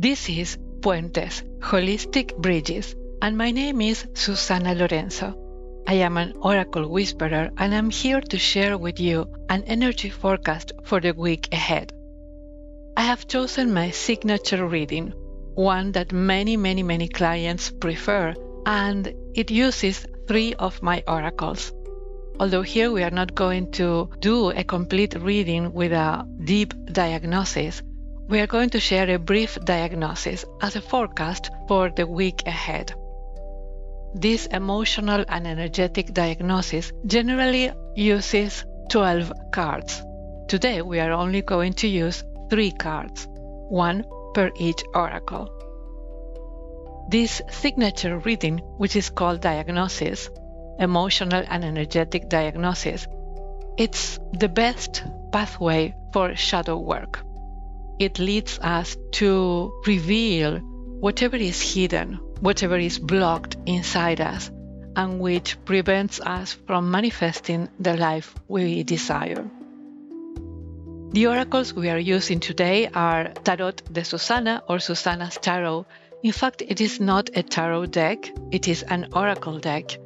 This is Puentes, Holistic Bridges, and my name is Susana Lorenzo. I am an oracle whisperer and I'm here to share with you an energy forecast for the week ahead. I have chosen my signature reading, one that many clients prefer, and it uses 3 of my oracles. Although here we are not going to do a complete reading with a deep diagnosis, we are going to share a brief diagnosis as a forecast for the week ahead. This emotional and energetic diagnosis generally uses 12 cards. Today we are only going to use 3 cards, 1 per each oracle. This signature reading, which is called diagnosis, emotional and energetic diagnosis, it's the best pathway for shadow work. It leads us to reveal whatever is hidden, whatever is blocked inside us, and which prevents us from manifesting the life we desire. The oracles we are using today are Tarot de Susana or Susana's Tarot. In fact, it is not a tarot deck, it is an oracle deck,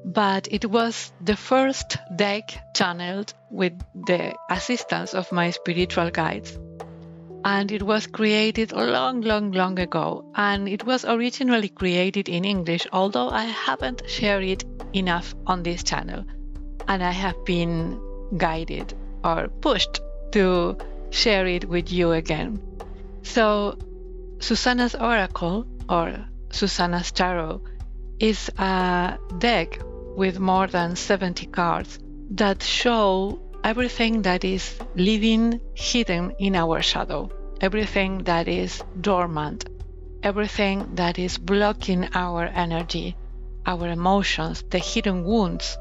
but it was the first deck channeled with the assistance of my spiritual guides. And it was created long ago, and it was originally created in English, although I haven't shared it enough on this channel, and I have been guided or pushed to share it with you again. So Susana's Oracle or Susana's Tarot is a deck with more than 70 cards that show everything that is living hidden in our shadow, everything that is dormant, everything that is blocking our energy, our emotions, the hidden wounds,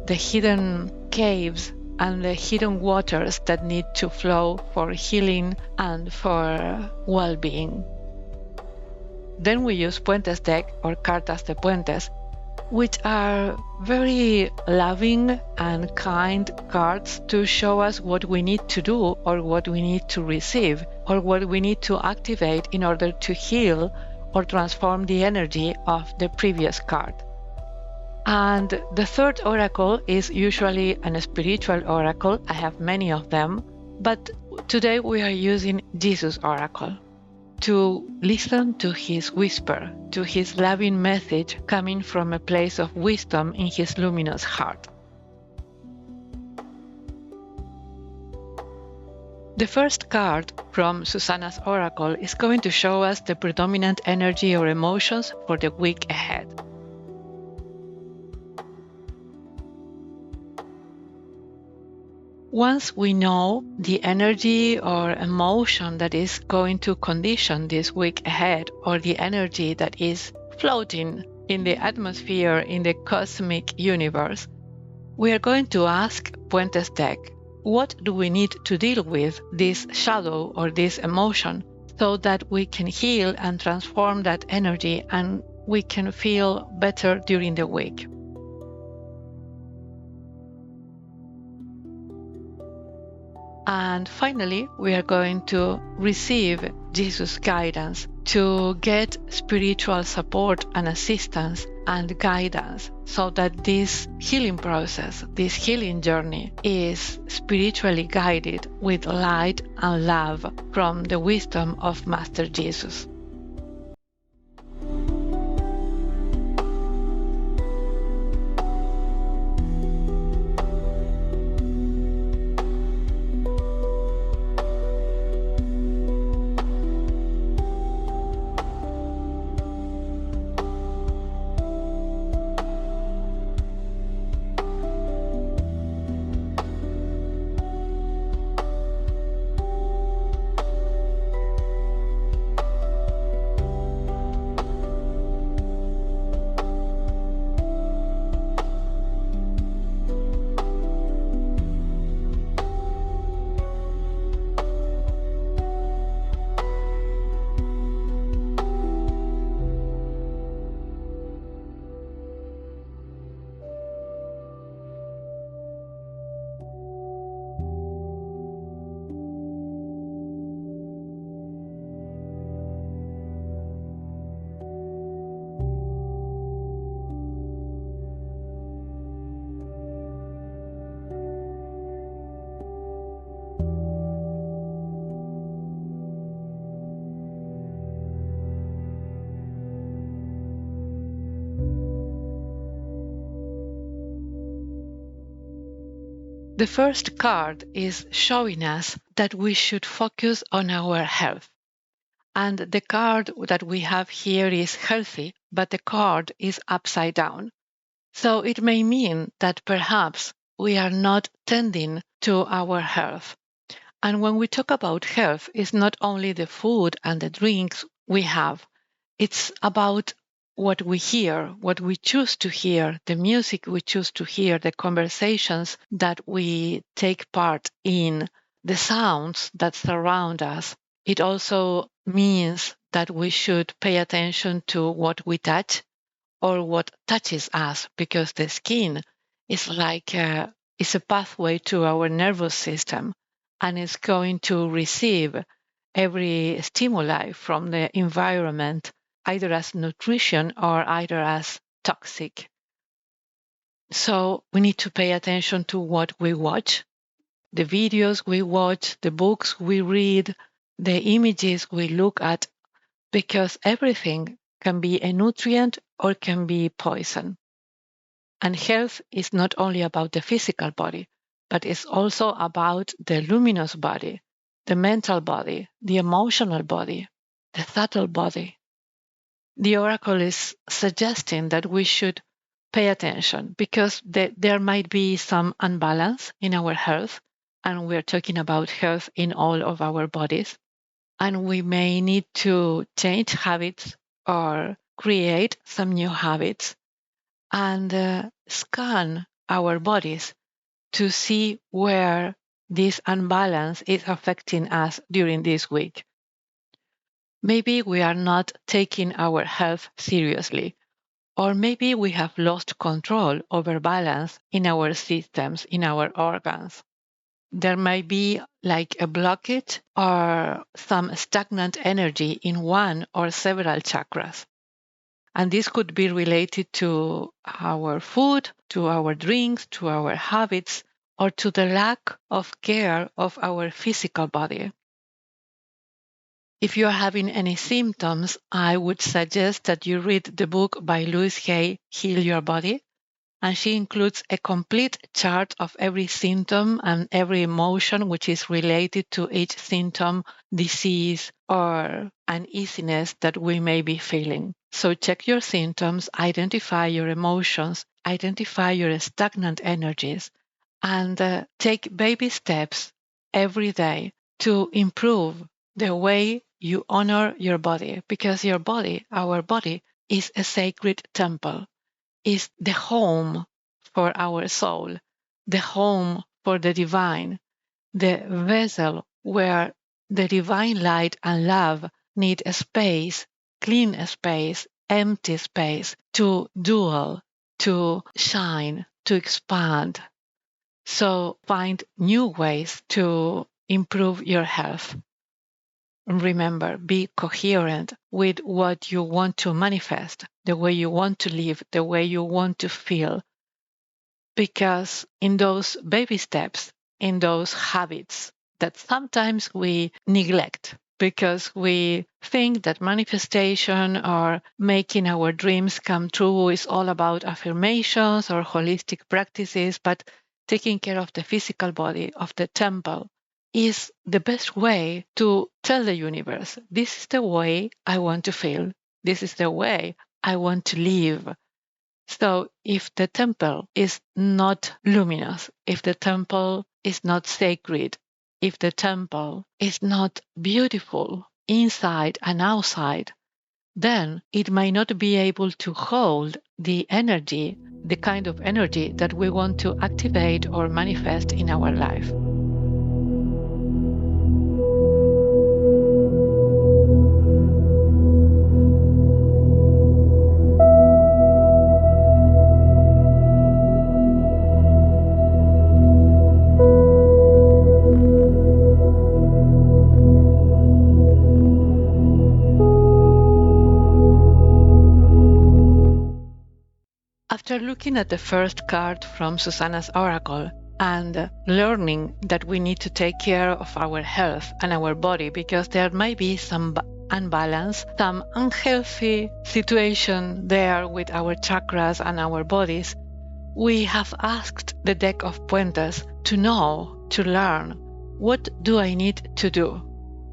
the hidden caves, and the hidden waters that need to flow for healing and for well-being. Then we use Puentes Deck or Cartas de Puentes, which are very loving and kind cards to show us what we need to do or what we need to receive or what we need to activate in order to heal or transform the energy of the previous card. And the third oracle is usually a spiritual oracle. I have many of them, but today we are using Jesus' oracle, to listen to his whisper, to his loving message coming from a place of wisdom in his luminous heart. The first card from Susana's Oracle is going to show us the predominant energy or emotions for the week ahead. Once we know the energy or emotion that is going to condition this week ahead, or the energy that is floating in the atmosphere in the cosmic universe, we are going to ask Puentes Deck, what do we need to deal with this shadow or this emotion so that we can heal and transform that energy and we can feel better during the week? And finally, we are going to receive Jesus' guidance to get spiritual support and assistance and guidance so that this healing process, this healing journey is spiritually guided with light and love from the wisdom of Master Jesus. The first card is showing us that we should focus on our health. And the card that we have here is healthy, but the card is upside down. So it may mean that perhaps we are not tending to our health. And when we talk about health, it's not only the food and the drinks we have, it's about what we hear, what we choose to hear, the music we choose to hear, the conversations that we take part in, the sounds that surround us. It also means that we should pay attention to what we touch or what touches us, because the skin is like it's a pathway to our nervous system, and it's going to receive every stimuli from the environment, either as nutrition or either as toxic. So we need to pay attention to what we watch, the videos we watch, the books we read, the images we look at, because everything can be a nutrient or can be poison. And health is not only about the physical body, but it's also about the luminous body, the mental body, the emotional body, the subtle body. The oracle is suggesting that we should pay attention because there might be some unbalance in our health, and we're talking about health in all of our bodies. And we may need to change habits or create some new habits and scan our bodies to see where this unbalance is affecting us during this week. Maybe we are not taking our health seriously, or maybe we have lost control over balance in our systems, in our organs. There might be like a blockage or some stagnant energy in one or several chakras. And this could be related to our food, to our drinks, to our habits, or to the lack of care of our physical body. If you are having any symptoms, I would suggest that you read the book by Louise Hay, Heal Your Body, and she includes a complete chart of every symptom and every emotion which is related to each symptom, disease, or uneasiness that we may be feeling. So check your symptoms, identify your emotions, identify your stagnant energies, and take baby steps every day to improve the way you honor your body, because your body, our body, is a sacred temple, is the home for our soul, the home for the divine, the vessel where the divine light and love need a space, clean space, empty space to dual, to shine, to expand. So find new ways to improve your health. Remember, be coherent with what you want to manifest, the way you want to live, the way you want to feel. Because in those baby steps, in those habits that sometimes we neglect, because we think that manifestation or making our dreams come true is all about affirmations or holistic practices, but taking care of the physical body, of the temple, is the best way to tell the universe, this is the way I want to feel. This is the way I want to live. So if the temple is not luminous, if the temple is not sacred, if the temple is not beautiful inside and outside, then it may not be able to hold the energy, the kind of energy that we want to activate or manifest in our life. After looking at the first card from Susannah's oracle and learning that we need to take care of our health and our body because there might be some unbalance, some unhealthy situation there with our chakras and our bodies, we have asked the deck of Puentes to know, to learn, what do I need to do?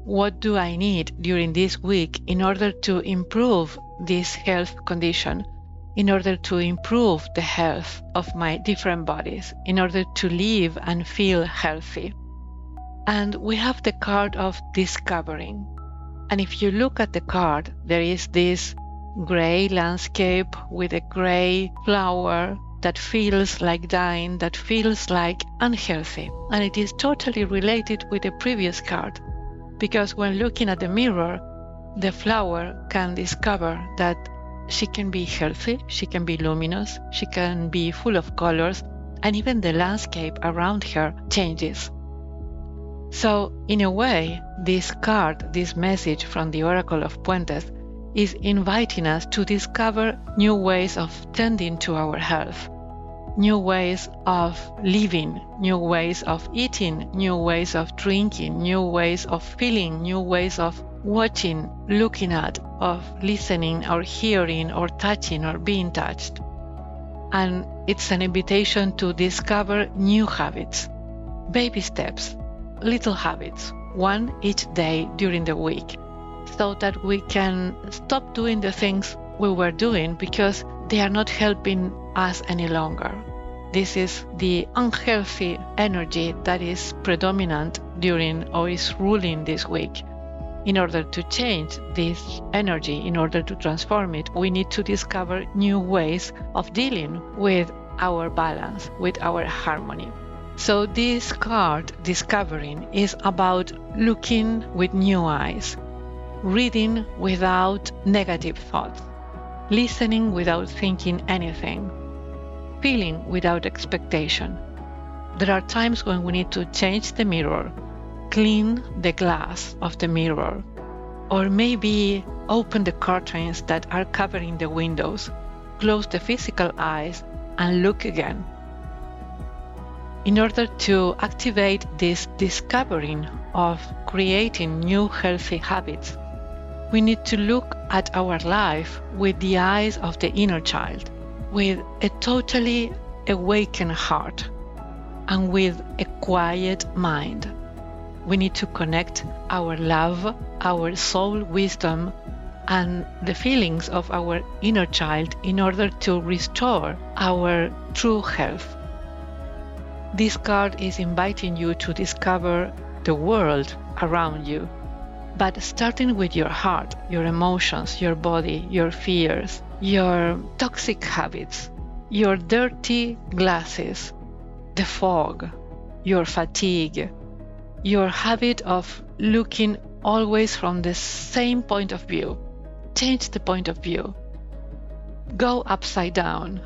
What do I need during this week in order to improve this health condition, in order to improve the health of my different bodies, in order to live and feel healthy? And we have the card of discovering. And if you look at the card, there is this gray landscape with a gray flower that feels like dying, that feels like unhealthy. And it is totally related with the previous card, because when looking at the mirror, the flower can discover that she can be healthy, she can be luminous, she can be full of colors, and even the landscape around her changes. So, in a way, this card, this message from the Oracle of Puentes, is inviting us to discover new ways of tending to our health, new ways of living, new ways of eating, new ways of drinking, new ways of feeling, new ways of watching, looking at, of listening or hearing or touching or being touched. And it's an invitation to discover new habits, baby steps, little habits, one each day during the week, so that we can stop doing the things we were doing because they are not helping us any longer. This is the unhealthy energy that is predominant during or is ruling this week. In order to change this energy, in order to transform it, we need to discover new ways of dealing with our balance, with our harmony. So this card, Discovering, is about looking with new eyes, reading without negative thoughts, listening without thinking anything, feeling without expectation. There are times when we need to change the mirror, clean the glass of the mirror, or maybe open the curtains that are covering the windows, close the physical eyes, and look again. In order to activate this discovering of creating new healthy habits, we need to look at our life with the eyes of the inner child, with a totally awakened heart, and with a quiet mind. We need to connect our love, our soul wisdom, and the feelings of our inner child in order to restore our true health. This card is inviting you to discover the world around you, but starting with your heart, your emotions, your body, your fears, your toxic habits, your dirty glasses, the fog, your fatigue, your habit of looking always from the same point of view. Change the point of view. Go upside down.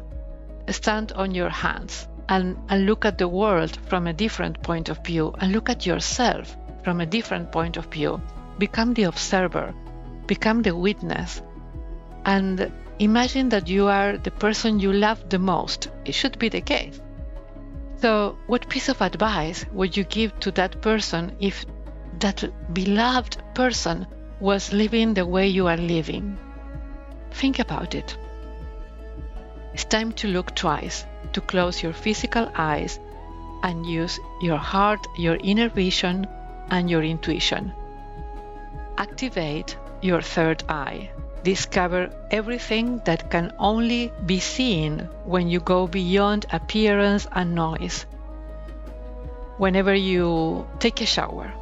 Stand on your hands and look at the world from a different point of view, and look at yourself from a different point of view. Become the observer, become the witness, and imagine that you are the person you love the most. It should be the case. So, what piece of advice would you give to that person if that beloved person was living the way you are living? Think about it. It's time to look twice, to close your physical eyes and use your heart, your inner vision, and your intuition. Activate your third eye. Discover everything that can only be seen when you go beyond appearance and noise. Whenever you take a shower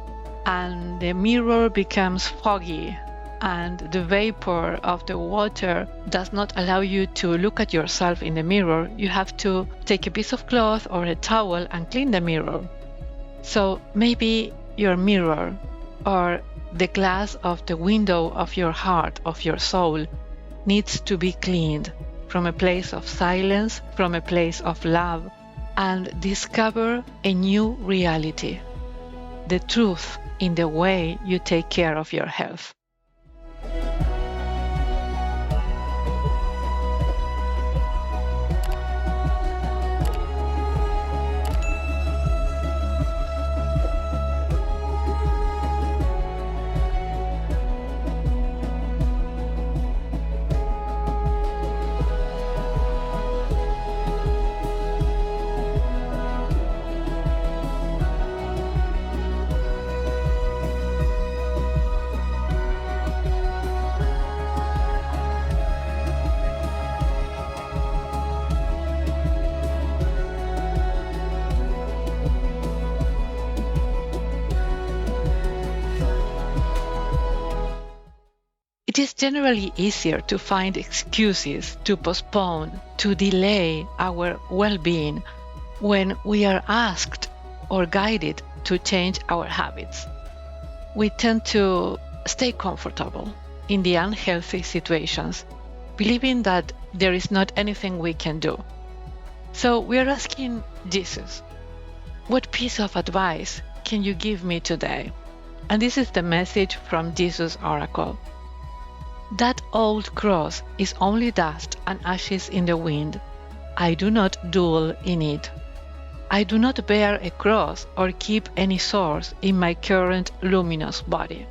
and the mirror becomes foggy and the vapor of the water does not allow you to look at yourself in the mirror, you have to take a piece of cloth or a towel and clean the mirror. So maybe your mirror or the glass of the window of your heart, of your soul, needs to be cleaned from a place of silence, from a place of love, and discover a new reality, the truth in the way you take care of your health. It is generally easier to find excuses, to postpone, to delay our well-being when we are asked or guided to change our habits. We tend to stay comfortable in the unhealthy situations, believing that there is not anything we can do. So we are asking Jesus, what piece of advice can you give me today? And this is the message from Jesus' oracle. That old cross is only dust and ashes in the wind. I do not dwell in it. I do not bear a cross or keep any sores in my current luminous body.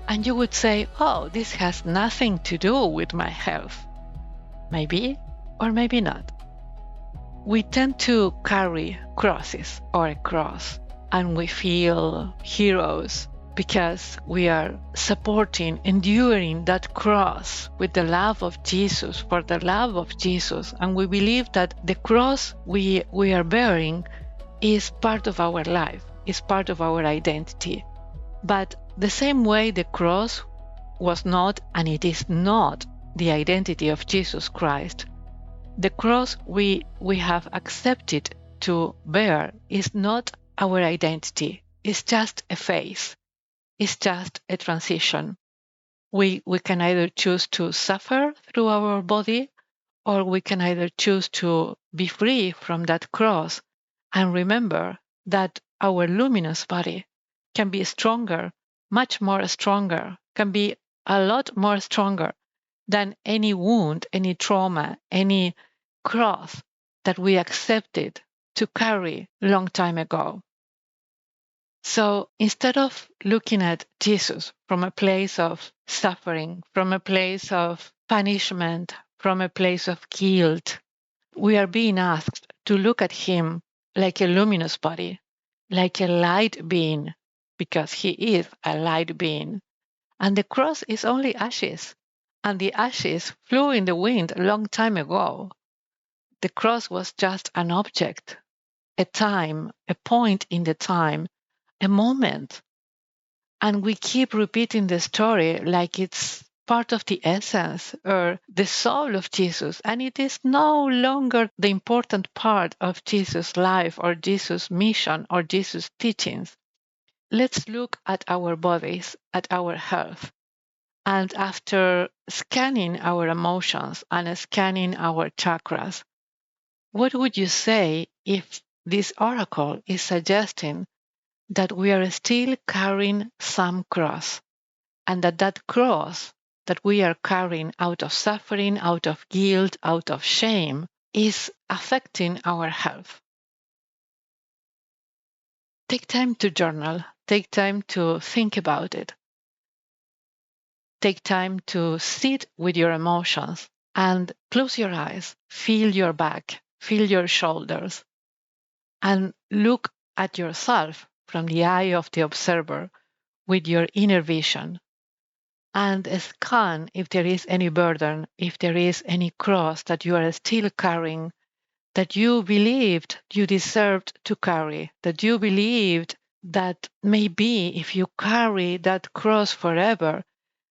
And you would say, oh, this has nothing to do with my health. Maybe, or maybe not. We tend to carry crosses or a cross, and we feel heroes because we are supporting, enduring that cross with the love of Jesus, for the love of Jesus. And we believe that the cross we are bearing is part of our life, is part of our identity. But the same way the cross was not, and it is not, the identity of Jesus Christ, the cross we have accepted to bear is not our identity. It's just a phase. It's just a transition. We can either choose to suffer through our body, or we can either choose to be free from that cross and remember that our luminous body can be stronger, much more stronger, can be a lot more stronger than any wound, any trauma, any cross that we accepted to carry a long time ago. So instead of looking at Jesus from a place of suffering, from a place of punishment, from a place of guilt, we are being asked to look at him like a luminous body, like a light being, because he is a light being. And the cross is only ashes, and the ashes flew in the wind a long time ago. The cross was just an object, a time, a point in the time, a moment. And we keep repeating the story like it's part of the essence or the soul of Jesus. And it is no longer the important part of Jesus' life or Jesus' mission or Jesus' teachings. Let's look at our bodies, at our health. And after scanning our emotions and scanning our chakras, what would you say if this oracle is suggesting that we are still carrying some cross, and that cross that we are carrying out of suffering, out of guilt, out of shame, is affecting our health? Take time to journal. Take time to think about it. Take time to sit with your emotions and close your eyes, feel your back, feel your shoulders, and look at yourself from the eye of the observer with your inner vision, and scan if there is any burden, if there is any cross that you are still carrying, that you believed you deserved to carry, that you believed that maybe if you carry that cross forever,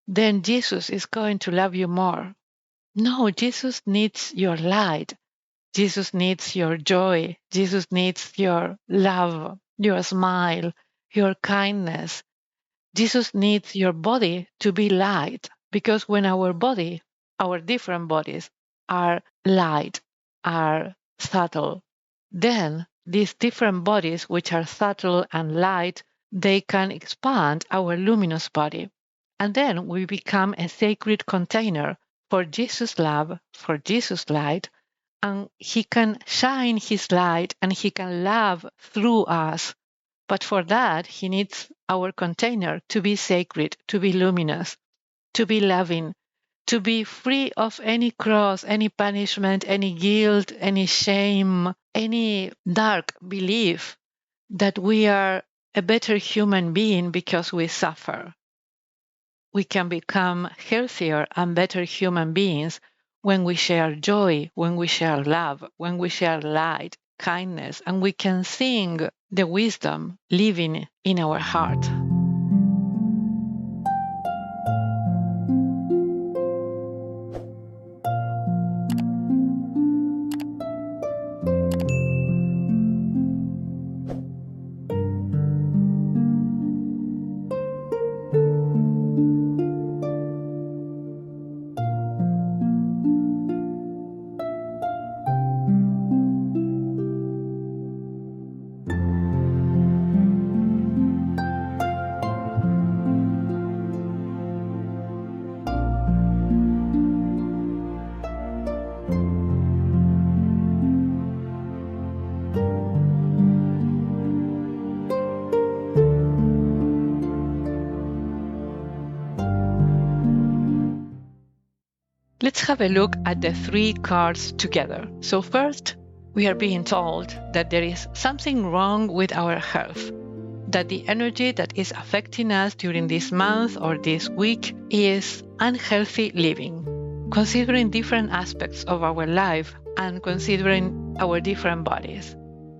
then Jesus is going to love you more. No, Jesus needs your light. Jesus needs your joy. Jesus needs your love, your smile, your kindness. Jesus needs your body to be light, because when our body, our different bodies are light, are subtle, then these different bodies, which are subtle and light, they can expand our luminous body. And then we become a sacred container for Jesus' love, for Jesus' light, and he can shine his light and he can love through us. But for that, he needs our container to be sacred, to be luminous, to be loving, to be free of any cross, any punishment, any guilt, any shame, any dark belief that we are a better human being because we suffer. We can become healthier and better human beings when we share joy, when we share love, when we share light, kindness, and we can sing the wisdom living in our heart. Let's have a look at the three cards together. So first, we are being told that there is something wrong with our health, that the energy that is affecting us during this month or this week is unhealthy living, considering different aspects of our life and considering our different bodies.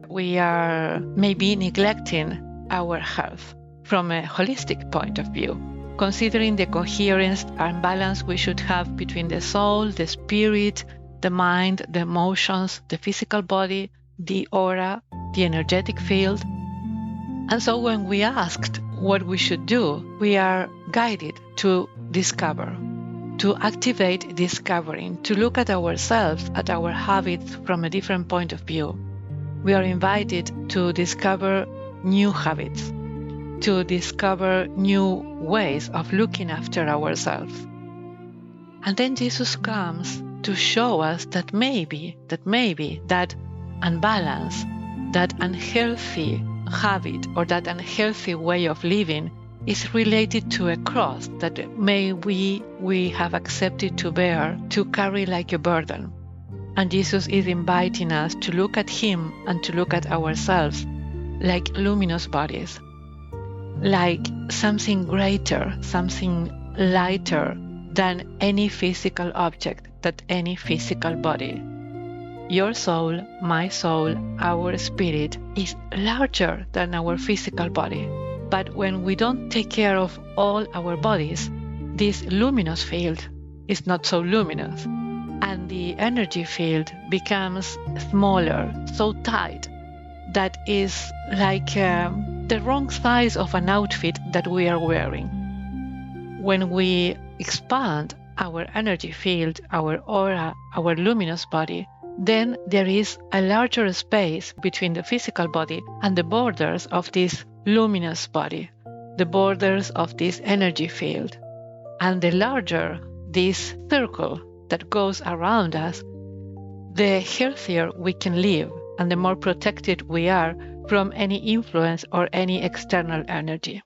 We are maybe neglecting our health from a holistic point of view, considering the coherence and balance we should have between the soul, the spirit, the mind, the emotions, the physical body, the aura, the energetic field. And so when we asked what we should do, we are guided to discover, to activate discovering, to look at ourselves, at our habits from a different point of view. We are invited to discover new habits, to discover new ways of looking after ourselves. And then Jesus comes to show us that maybe that unbalance, that unhealthy habit or that unhealthy way of living is related to a cross that we have accepted to bear, to carry like a burden. And Jesus is inviting us to look at Him and to look at ourselves like luminous bodies, like something greater, something lighter than any physical object, that any physical body. Your soul, my soul, our spirit is larger than our physical body. But when we don't take care of all our bodies, this luminous field is not so luminous, and the energy field becomes smaller, so tight, that is like the wrong size of an outfit that we are wearing. When we expand our energy field, our aura, our luminous body, then there is a larger space between the physical body and the borders of this luminous body, the borders of this energy field. And the larger this circle that goes around us, the healthier we can live and the more protected we are from any influence or any external energy.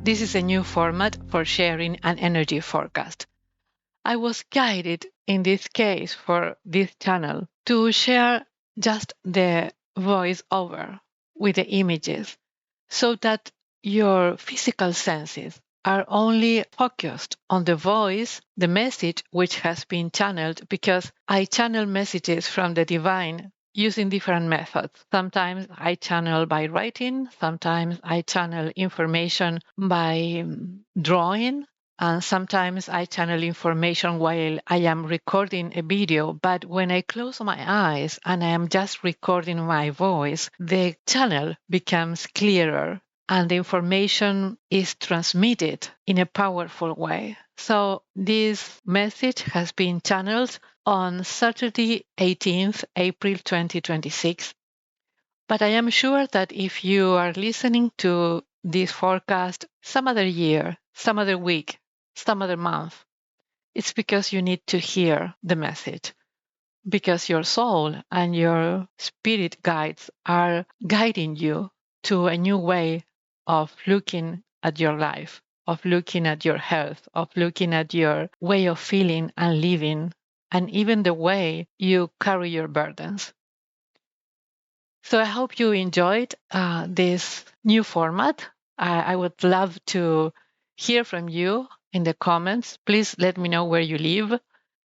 This is a new format for sharing an energy forecast. I was guided in this case for this channel to share just the voice over with the images so that your physical senses are only focused on the voice, the message which has been channeled, because I channel messages from the divine using different methods. Sometimes I channel by writing, sometimes I channel information by drawing, and sometimes I channel information while I am recording a video. But when I close my eyes and I am just recording my voice, the channel becomes clearer and the information is transmitted in a powerful way. So this message has been channeled on Saturday, 18th April 2026. But I am sure that if you are listening to this forecast some other year, some other week, some other month, it's because you need to hear the message, because your soul and your spirit guides are guiding you to a new way of looking at your life, of looking at your health, of looking at your way of feeling and living, and even the way you carry your burdens. So I hope you enjoyed this new format. I would love to hear from you in the comments. Please let me know where you live.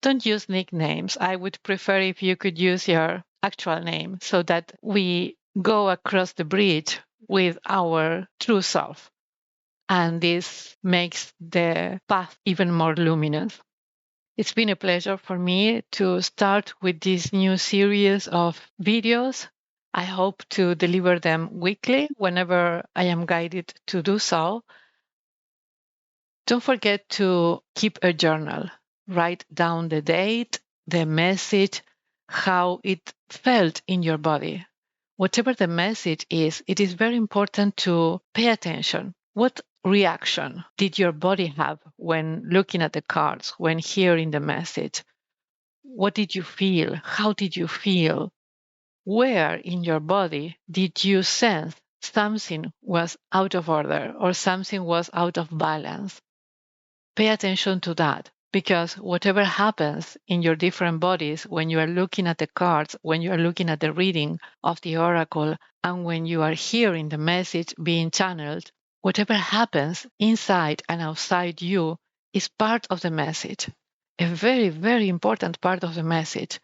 Don't use nicknames. I would prefer if you could use your actual name so that we go across the bridge with our true self. and this makes the path even more luminous. It's been a pleasure for me to start with this new series of videos. I hope to deliver them weekly whenever I am guided to do so. Don't forget to keep a journal. Write down the date, the message, how it felt in your body. Whatever the message is, it is very important to pay attention. What reaction did your body have when looking at the cards, when hearing the message? What did you feel? How did you feel? Where in your body did you sense something was out of order or something was out of balance? Pay attention to that, because whatever happens in your different bodies when you are looking at the cards, when you are looking at the reading of the oracle, and when you are hearing the message being channeled, whatever happens inside and outside you is part of the message, a very, very important part of the message,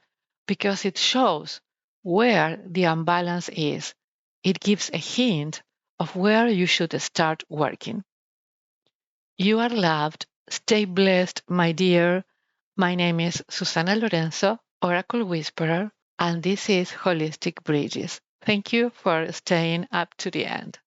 because it shows where the imbalance is. It gives a hint of where you should start working. You are loved. Stay blessed, my dear. My name is Susana Lorenzo, Oracle Whisperer, and this is Holistic Bridges. Thank you for staying up to the end.